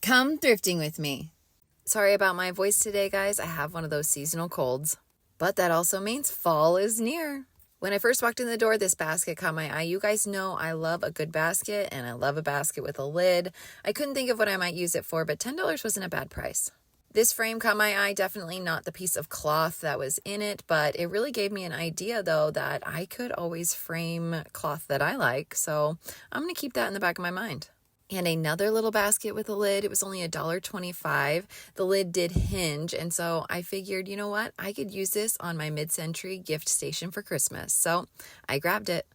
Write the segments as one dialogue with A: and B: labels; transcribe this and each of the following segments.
A: Come thrifting with me. Sorry about my voice today, guys. I have one of those seasonal colds, but that also means fall is near. When I first walked in the door, this basket caught my eye. You guys know I love a good basket, and I love a basket with a lid. I couldn't think of what I might use it for, but $10 wasn't a bad price. This frame caught my eye, definitely not the piece of cloth that was in it, but it really gave me an idea, though, that I could always frame cloth that I like, so I'm going to keep that in the back of my mind. And another little basket with a lid. It was only $1.25. The lid did hinge, and so I figured, you know what? I could use this on my mid-century gift station for Christmas. So I grabbed it.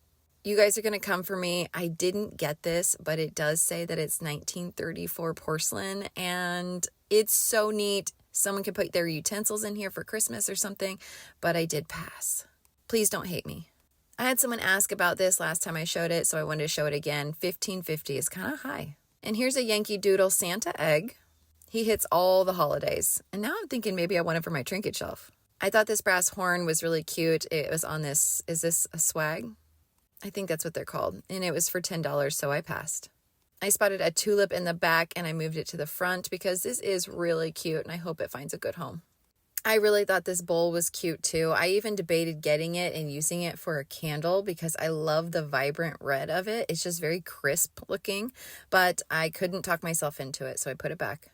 A: You guys are going to come for me. I didn't get this, but it does say that it's 1934 porcelain, and it's so neat. Someone could put their utensils in here for Christmas or something, but I did pass. Please don't hate me. I had someone ask about this last time I showed it, so I wanted to show it again. $15.50 is kind of high. And here's a Yankee Doodle Santa egg. He hits all the holidays. And now I'm thinking maybe I want it for my trinket shelf. I thought this brass horn was really cute. It was on this, is this a swag? I think that's what they're called. And it was for $10, so I passed. I spotted a tulip in the back and I moved it to the front because this is really cute and I hope it finds a good home. I really thought this bowl was cute too. I even debated getting it and using it for a candle because I love the vibrant red of it. It's just very crisp looking, but I couldn't talk myself into it, so I put it back.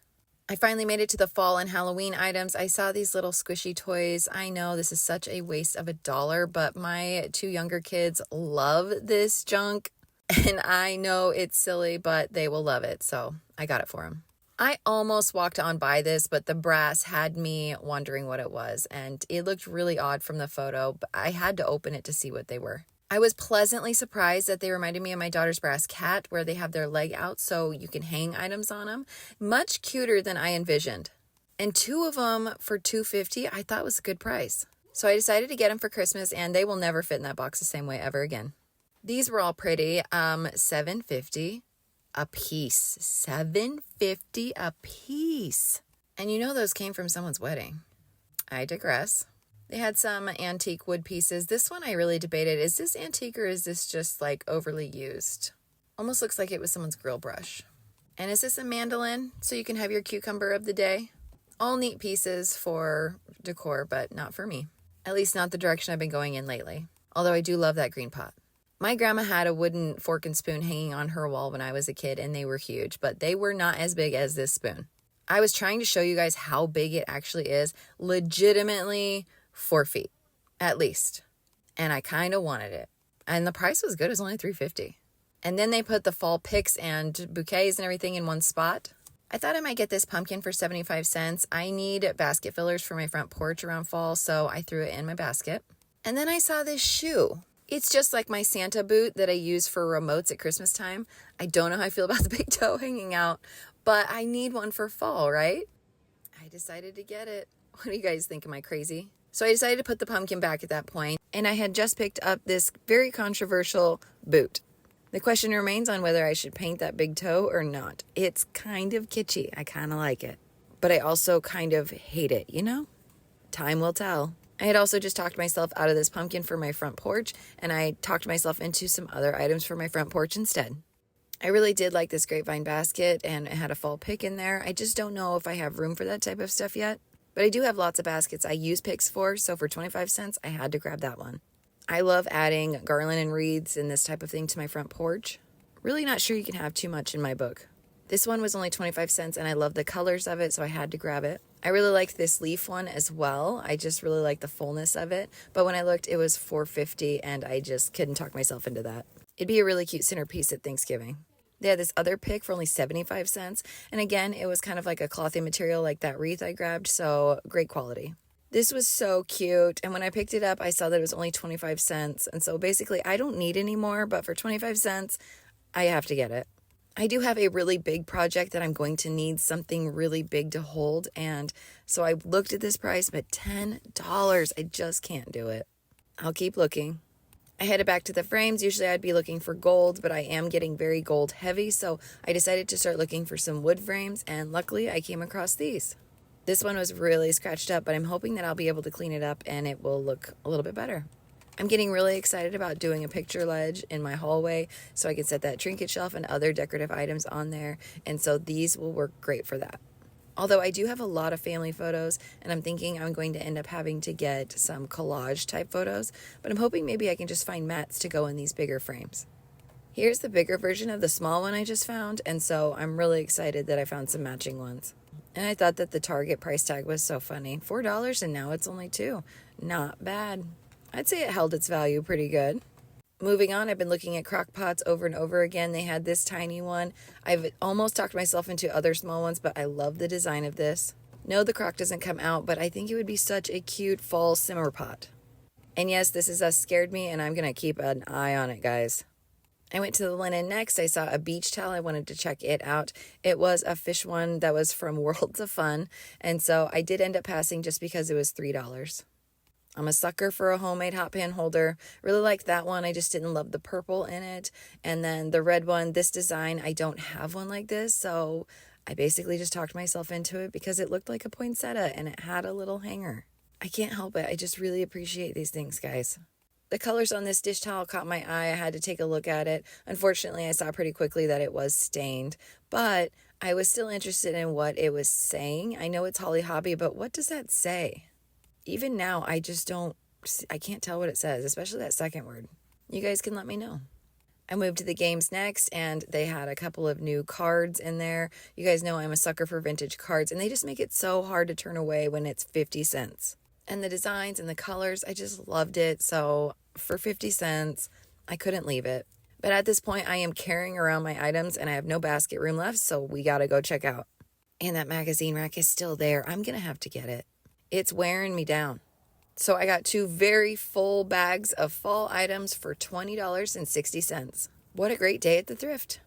A: I finally made it to the fall and Halloween items. I saw these little squishy toys. I know this is such a waste of $1, but my two younger kids love this junk, and I know it's silly, but they will love it, so I got it for them. I almost walked on by this, but the brass had me wondering what it was, and it looked really odd from the photo, but I had to open it to see what they were. I was pleasantly surprised that they reminded me of my daughter's brass cat, where they have their leg out so you can hang items on them. Much cuter than I envisioned. And two of them for $2.50 I thought was a good price. So I decided to get them for Christmas, and they will never fit in that box the same way ever again. These were all pretty. $7.50 a piece. $7.50 a piece. And you know those came from someone's wedding. I digress. They had some antique wood pieces. This one I really debated. Is this antique or is this just like overly used? Almost looks like it was someone's grill brush. And is this a mandolin so you can have your cucumber of the day? All neat pieces for decor, but not for me. At least not the direction I've been going in lately. Although I do love that green pot. My grandma had a wooden fork and spoon hanging on her wall when I was a kid, and they were huge, but they were not as big as this spoon. I was trying to show you guys how big it actually is. Legitimately 4 feet, at least. And I kind of wanted it. And the price was good. It was only $3.50. And then they put the fall picks and bouquets and everything in one spot. I thought I might get this pumpkin for 75 cents. I need basket fillers for my front porch around fall, so I threw it in my basket. And then I saw this shoe. It's just like my Santa boot that I use for remotes at Christmas time. I don't know how I feel about the big toe hanging out, but I need one for fall, right? I decided to get it. What do you guys think? Am I crazy? So I decided to put the pumpkin back at that point, and I had just picked up this very controversial boot. The question remains on whether I should paint that big toe or not. It's kind of kitschy. I kind of like it, but I also kind of hate it, you know? Time will tell. I had also just talked myself out of this pumpkin for my front porch, and I talked myself into some other items for my front porch instead. I really did like this grapevine basket, and it had a fall pick in there. I just don't know if I have room for that type of stuff yet, but I do have lots of baskets I use picks for, so for 25 cents, I had to grab that one. I love adding garland and wreaths and this type of thing to my front porch. Really not sure you can have too much in my book. This one was only 25 cents, and I love the colors of it, so I had to grab it. I really liked this leaf one as well. I just really like the fullness of it. But when I looked, it was $4.50, and I just couldn't talk myself into that. It'd be a really cute centerpiece at Thanksgiving. They had this other pick for only 75 cents. And again, it was kind of like a clothy material like that wreath I grabbed, so great quality. This was so cute. And when I picked it up, I saw that it was only 25 cents. And so basically, I don't need any more, but for 25 cents, I have to get it. I do have a really big project that I'm going to need something really big to hold, and so I looked at this price, but $10, I just can't do it. I'll keep looking. I headed back to the frames. Usually I'd be looking for gold, but I am getting very gold heavy, so I decided to start looking for some wood frames, and luckily I came across these. This one was really scratched up, but I'm hoping that I'll be able to clean it up and it will look a little bit better. I'm getting really excited about doing a picture ledge in my hallway so I can set that trinket shelf and other decorative items on there. And so these will work great for that. Although I do have a lot of family photos, and I'm thinking I'm going to end up having to get some collage type photos, but I'm hoping maybe I can just find mats to go in these bigger frames. Here's the bigger version of the small one I just found, and so I'm really excited that I found some matching ones. And I thought that the Target price tag was so funny. $4 and now it's only $2. Not bad. I'd say it held its value pretty good. Moving on, I've been looking at crock pots over and over again. They had this tiny one. I've almost talked myself into other small ones, but I love the design of this. No, the crock doesn't come out, but I think it would be such a cute fall simmer pot. And yes, This Is Us scared me, and I'm going to keep an eye on it, guys. I went to the linen next. I saw a beach towel. I wanted to check it out. It was a fish one that was from Worlds of Fun, and so I did end up passing just because it was $3. I'm a sucker for a homemade hot pan holder. Really liked that one. I just didn't love the purple in it. And then the red one, this design, I don't have one like this. So I basically just talked myself into it because it looked like a poinsettia and it had a little hanger. I can't help it. I just really appreciate these things, guys. The colors on this dish towel caught my eye. I had to take a look at it. Unfortunately, I saw pretty quickly that it was stained, but I was still interested in what it was saying. I know it's Holly Hobby, but what does that say? Even now, I can't tell what it says, especially that second word. You guys can let me know. I moved to the games next, and they had a couple of new cards in there. You guys know I'm a sucker for vintage cards, and they just make it so hard to turn away when it's 50 cents. And the designs and the colors, I just loved it. So for 50 cents, I couldn't leave it. But at this point, I am carrying around my items, and I have no basket room left, so we got to go check out. And that magazine rack is still there. I'm going to have to get it. It's wearing me down. So I got 2 very full bags of fall items for $20.60. What a great day at the thrift.